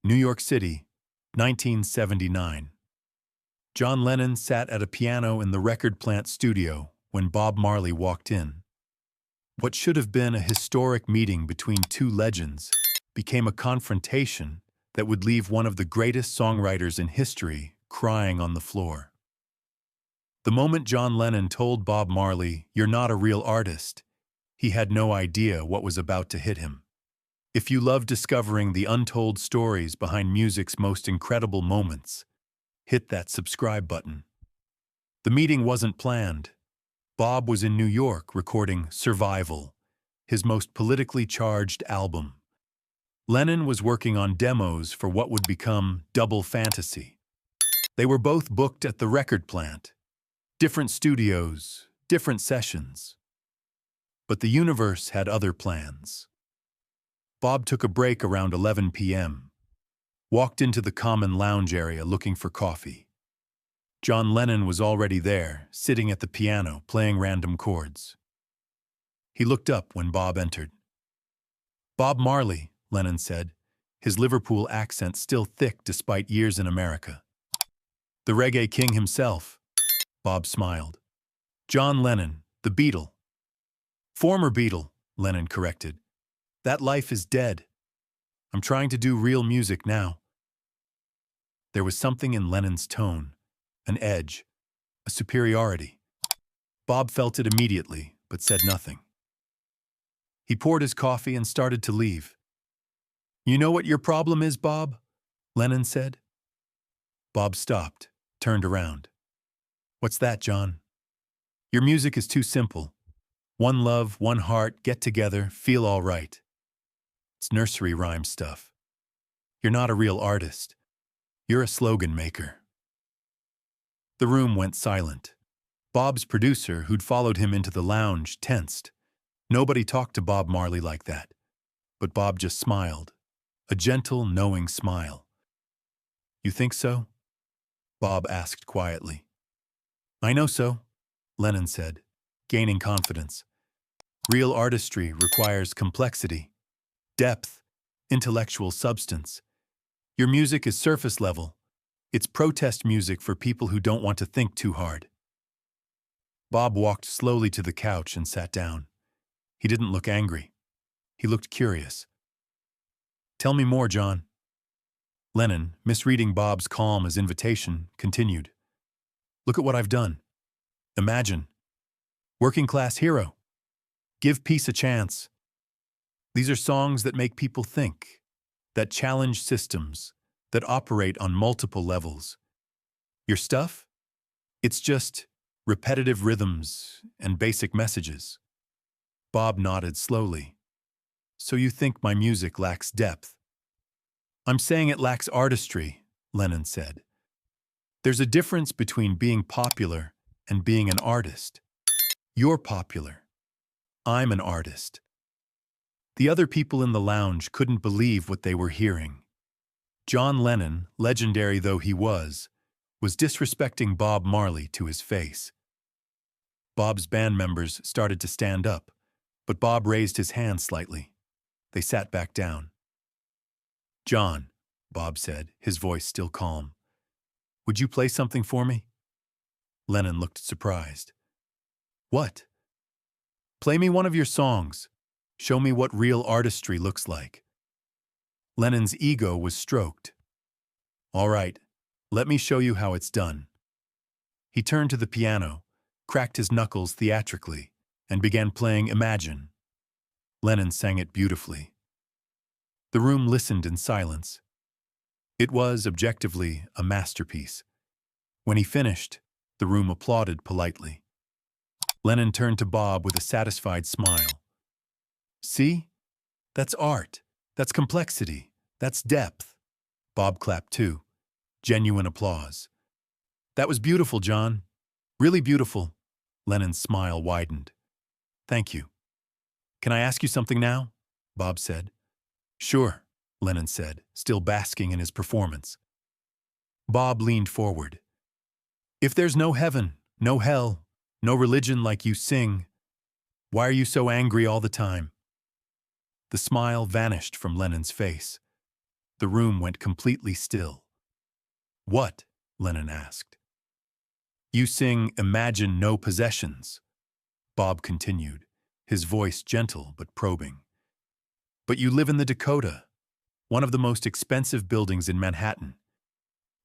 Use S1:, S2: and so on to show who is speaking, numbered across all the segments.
S1: New York City, 1979. John Lennon sat at a piano in the record plant studio when Bob Marley walked in. What should have been a historic meeting between two legends became a confrontation that would leave one of the greatest songwriters in history crying on the floor. The moment John Lennon told Bob Marley, "You're not a real artist," he had no idea what was about to hit him. If you love discovering the untold stories behind music's most incredible moments, hit that subscribe button. The meeting wasn't planned. Bob was in New York recording Survival, his most politically charged album. Lennon was working on demos for what would become Double Fantasy. They were both booked at the record plant. Different studios, different sessions. But the universe had other plans. Bob took a break around 11 p.m., walked into the common lounge area looking for coffee. John Lennon was already there, sitting at the piano, playing random chords. He looked up when Bob entered. "Bob Marley," Lennon said, his Liverpool accent still thick despite years in America. "The reggae king himself," Bob smiled. "John Lennon, the Beatle." "Former Beatle," Lennon corrected. "That life is dead. I'm trying to do real music now." There was something in Lennon's tone, an edge, a superiority. Bob felt it immediately, but said nothing. He poured his coffee and started to leave. "You know what your problem is, Bob?" Lennon said. Bob stopped, turned around. "What's that, John?" "Your music is too simple. One love, one heart, get together, feel all right. It's nursery rhyme stuff. You're not a real artist. You're a slogan maker." The room went silent. Bob's producer, who'd followed him into the lounge, tensed. Nobody talked to Bob Marley like that. But Bob just smiled. A gentle, knowing smile. "You think so?" Bob asked quietly. "I know so," Lennon said, gaining confidence. "Real artistry requires complexity, depth, intellectual substance. Your music is surface level. It's protest music for people who don't want to think too hard." Bob walked slowly to the couch and sat down. He didn't look angry. He looked curious. "Tell me more, John." Lennon, misreading Bob's calm as invitation, continued. "Look at what I've done. Imagine. Working class hero. Give peace a chance. These are songs that make people think, that challenge systems, that operate on multiple levels. Your stuff? It's just repetitive rhythms and basic messages." Bob nodded slowly. "So you think my music lacks depth?" "I'm saying it lacks artistry," Lennon said. "There's a difference between being popular and being an artist. You're popular. I'm an artist." The other people in the lounge couldn't believe what they were hearing. John Lennon, legendary though he was disrespecting Bob Marley to his face. Bob's band members started to stand up, but Bob raised his hand slightly. They sat back down. "John," Bob said, his voice still calm, "would you play something for me?" Lennon looked surprised. "What?" "Play me one of your songs. Show me what real artistry looks like." Lennon's ego was stroked. "All right, let me show you how it's done." He turned to the piano, cracked his knuckles theatrically, and began playing Imagine. Lennon sang it beautifully. The room listened in silence. It was, objectively, a masterpiece. When he finished, the room applauded politely. Lennon turned to Bob with a satisfied smile. "See? That's art. That's complexity. That's depth." Bob clapped too. Genuine applause. "That was beautiful, John. Really beautiful." Lennon's smile widened. "Thank you." "Can I ask you something now?" Bob said. "Sure," Lennon said, still basking in his performance. Bob leaned forward. "If there's no heaven, no hell, no religion like you sing, why are you so angry all the time?" The smile vanished from Lennon's face. The room went completely still. "What?" Lennon asked. "You sing 'Imagine No Possessions,'" Bob continued, his voice gentle but probing. "But you live in the Dakota, one of the most expensive buildings in Manhattan.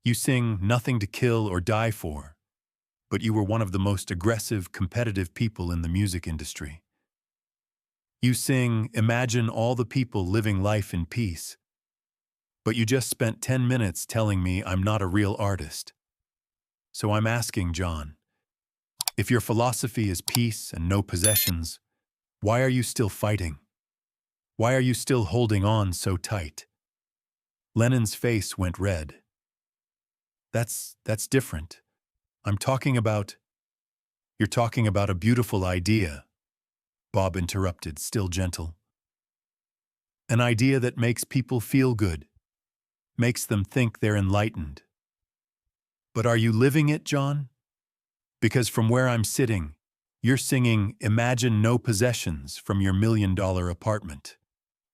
S1: You sing 'Nothing to Kill or Die For,' but you were one of the most aggressive, competitive people in the music industry. You sing 'Imagine all the people living life in peace,' but you just spent 10 minutes telling me I'm not a real artist. So I'm asking, John, if your philosophy is peace and no possessions, why are you still fighting? Why are you still holding on so tight?" Lennon's face went red. That's different. I'm talking about—" "You're talking about a beautiful idea," Bob interrupted, still gentle. "An idea that makes people feel good, makes them think they're enlightened. But are you living it, John? Because from where I'm sitting, you're singing 'Imagine No Possessions' from your $1 million apartment.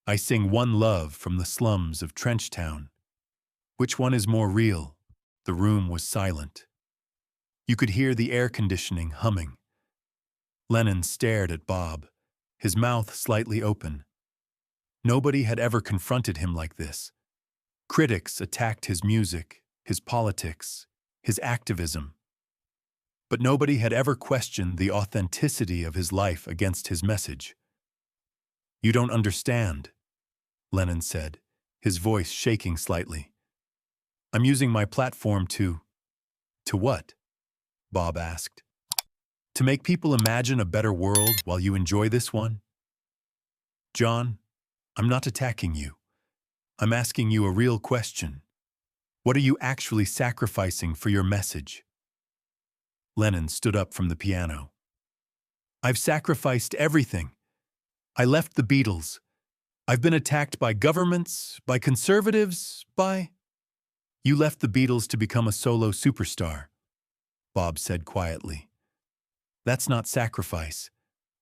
S1: I sing 'One Love' from the slums of Trenchtown. Which one is more real?" The room was silent. You could hear the air conditioning humming. Lennon stared at Bob, his mouth slightly open. Nobody had ever confronted him like this. Critics attacked his music, his politics, his activism. But nobody had ever questioned the authenticity of his life against his message. "You don't understand," Lennon said, his voice shaking slightly. "I'm using my platform to—" "To what?" Bob asked. "To make people imagine a better world while you enjoy this one." "John, I'm not attacking you. I'm asking you a real question. What are you actually sacrificing for your message?" Lennon stood up from the piano. "I've sacrificed everything. I left the Beatles. I've been attacked by governments, by conservatives, by—" "You left the Beatles to become a solo superstar," Bob said quietly. "That's not sacrifice.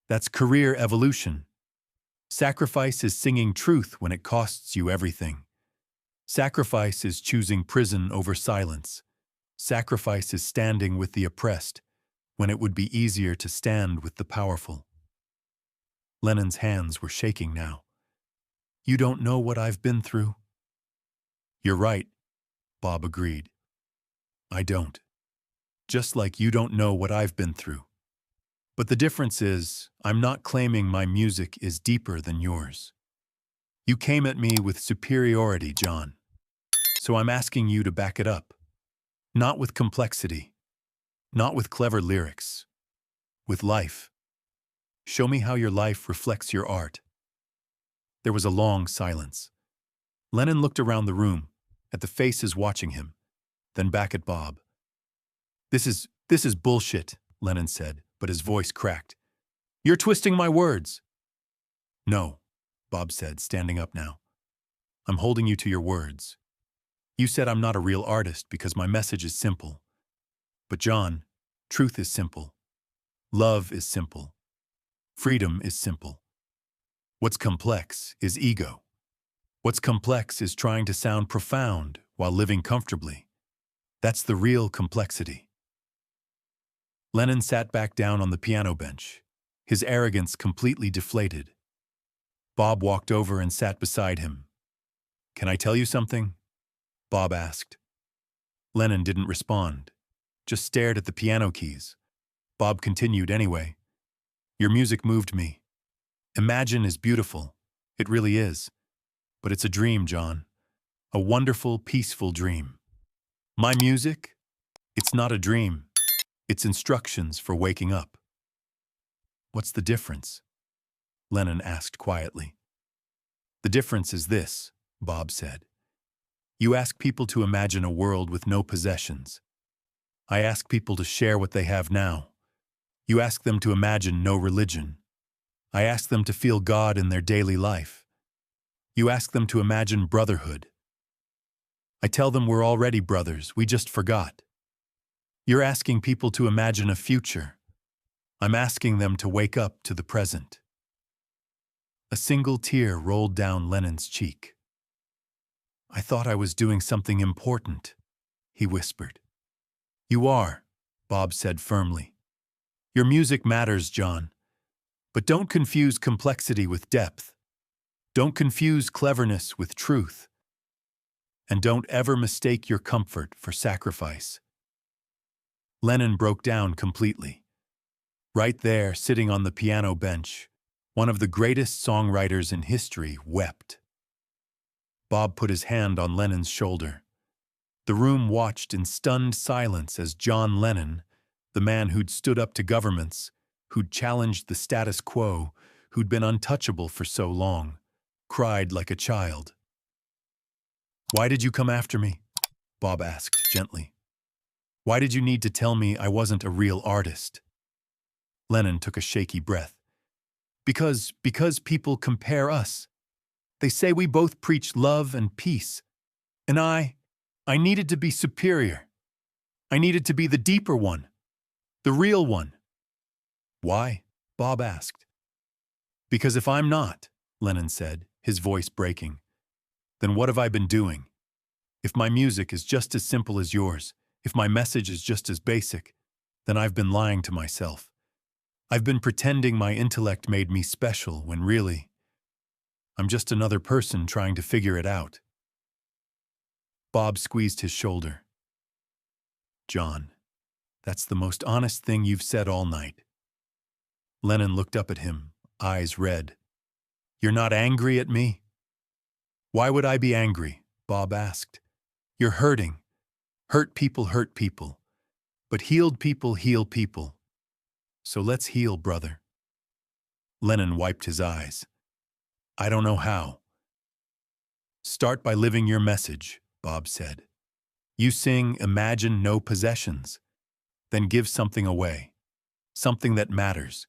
S1: That's career evolution. Sacrifice is singing truth when it costs you everything. Sacrifice is choosing prison over silence. Sacrifice is standing with the oppressed when it would be easier to stand with the powerful." Lennon's hands were shaking now. "You don't know what I've been through." "You're right," Bob agreed. "I don't. Just like you don't know what I've been through. But the difference is, I'm not claiming my music is deeper than yours. You came at me with superiority, John. So I'm asking you to back it up. Not with complexity. Not with clever lyrics. With life. Show me how your life reflects your art." There was a long silence. Lennon looked around the room, at the faces watching him, then back at Bob. This is bullshit," Lennon said, but his voice cracked. "You're twisting my words." "No," Bob said, standing up now. "I'm holding you to your words. You said I'm not a real artist because my message is simple. But John, truth is simple. Love is simple. Freedom is simple. What's complex is ego. What's complex is trying to sound profound while living comfortably. That's the real complexity." Lennon sat back down on the piano bench, his arrogance completely deflated. Bob walked over and sat beside him. "Can I tell you something?" Bob asked. Lennon didn't respond, just stared at the piano keys. Bob continued anyway. "Your music moved me. Imagine is beautiful. It really is. But it's a dream, John. A wonderful, peaceful dream. My music? It's not a dream. It's instructions for waking up." "What's the difference?" Lennon asked quietly. "The difference is this," Bob said. "You ask people to imagine a world with no possessions. I ask people to share what they have now. You ask them to imagine no religion. I ask them to feel God in their daily life. You ask them to imagine brotherhood. I tell them we're already brothers, we just forgot. You're asking people to imagine a future. I'm asking them to wake up to the present." A single tear rolled down Lennon's cheek. I thought I was doing something important, he whispered. You are, Bob said firmly. Your music matters, John. But don't confuse complexity with depth. Don't confuse cleverness with truth. And don't ever mistake your comfort for sacrifice. Lennon broke down completely. Right there, sitting on the piano bench, one of the greatest songwriters in history wept. Bob put his hand on Lennon's shoulder. The room watched in stunned silence as John Lennon, the man who'd stood up to governments, who'd challenged the status quo, who'd been untouchable for so long, cried like a child. Why did you come after me? Bob asked gently. Why did you need to tell me I wasn't a real artist? Lennon took a shaky breath. Because people compare us. They say we both preach love and peace. And I needed to be superior. I needed to be the deeper one, the real one. Why? Bob asked. Because if I'm not, Lennon said, his voice breaking, then what have I been doing? If my music is just as simple as yours, if my message is just as basic, then I've been lying to myself. I've been pretending my intellect made me special when really, I'm just another person trying to figure it out. Bob squeezed his shoulder. John, that's the most honest thing you've said all night. Lennon looked up at him, eyes red. You're not angry at me? Why would I be angry? Bob asked. You're hurting. Hurt people. But healed people heal people. So let's heal, brother. Lennon wiped his eyes. I don't know how. Start by living your message, Bob said. You sing Imagine No Possessions. Then give something away. Something that matters.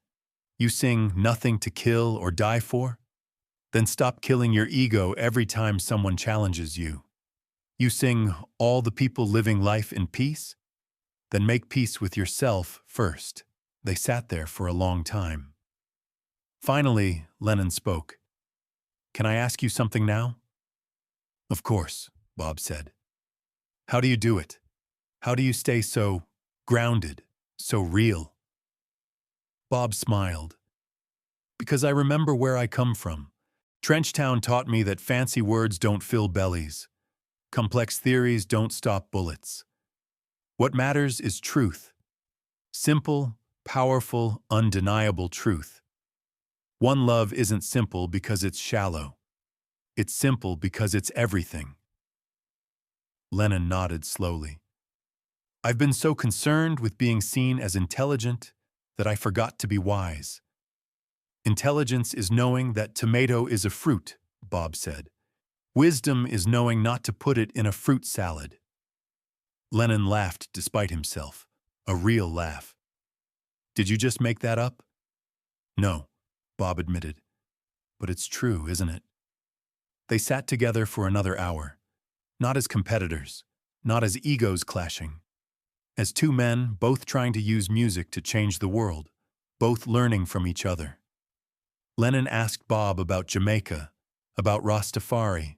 S1: You sing Nothing to Kill or Die For. Then stop killing your ego every time someone challenges you. You sing All the People Living Life in Peace. Then make peace with yourself first. They sat there for a long time. Finally, Lennon spoke. Can I ask you something now? Of course, Bob said. How do you do it? How do you stay so grounded, so real? Bob smiled. Because I remember where I come from. Trenchtown taught me that fancy words don't fill bellies. Complex theories don't stop bullets. What matters is truth. Simple, powerful, undeniable truth. One love isn't simple because it's shallow. It's simple because it's everything. Lennon nodded slowly. I've been so concerned with being seen as intelligent that I forgot to be wise. Intelligence is knowing that tomato is a fruit, Bob said. Wisdom is knowing not to put it in a fruit salad. Lennon laughed despite himself, a real laugh. Did you just make that up? No, Bob admitted. But it's true, isn't it? They sat together for another hour, not as competitors, not as egos clashing, as two men both trying to use music to change the world, both learning from each other. Lennon asked Bob about Jamaica, about Rastafari,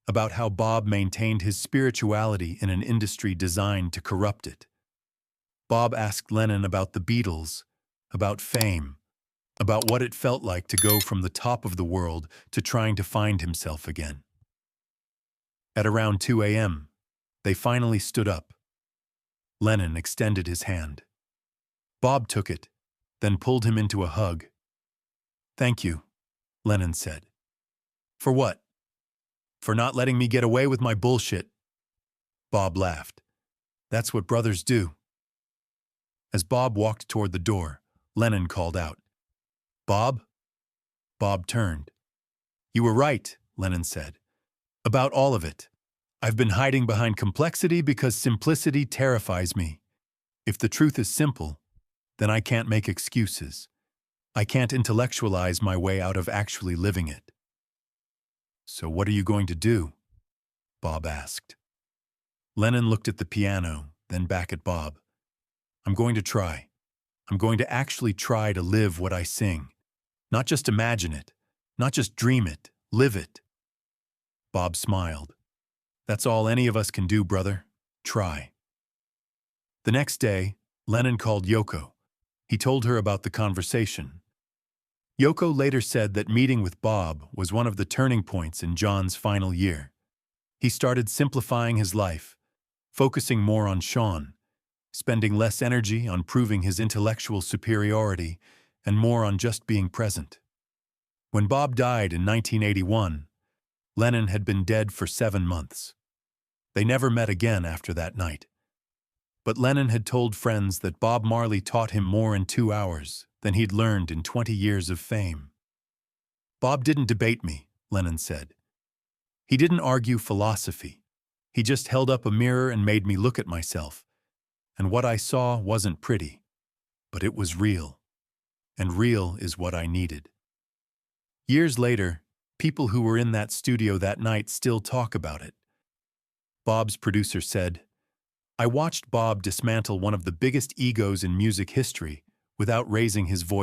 S1: about how Bob maintained his spirituality in an industry designed to corrupt it. Bob asked Lennon about the Beatles, about fame, about what it felt like to go from the top of the world to trying to find himself again. At around 2 a.m., they finally stood up. Lennon extended his hand. Bob took it, then pulled him into a hug. Thank you, Lennon said. For what? For not letting me get away with my bullshit. Bob laughed. That's what brothers do. As Bob walked toward the door, Lennon called out, Bob? Bob turned. You were right, Lennon said. About all of it. I've been hiding behind complexity because simplicity terrifies me. If the truth is simple, then I can't make excuses. I can't intellectualize my way out of actually living it. So what are you going to do? Bob asked. Lennon looked at the piano, then back at Bob. I'm going to try. I'm going to actually try to live what I sing. Not just imagine it, not just dream it, live it. Bob smiled. That's all any of us can do, brother. Try. The next day, Lennon called Yoko. He told her about the conversation. Yoko later said that meeting with Bob was one of the turning points in John's final year. He started simplifying his life, focusing more on Sean, spending less energy on proving his intellectual superiority and more on just being present. When Bob died in 1981, Lennon had been dead for 7 months. They never met again after that night. But Lennon had told friends that Bob Marley taught him more in 2 hours than he'd learned in 20 years of fame. Bob didn't debate me, Lennon said. He didn't argue philosophy. He just held up a mirror and made me look at myself. And what I saw wasn't pretty, but it was real. And real is what I needed. Years later, people who were in that studio that night still talk about it. Bob's producer said, "I watched Bob dismantle one of the biggest egos in music history without raising his voice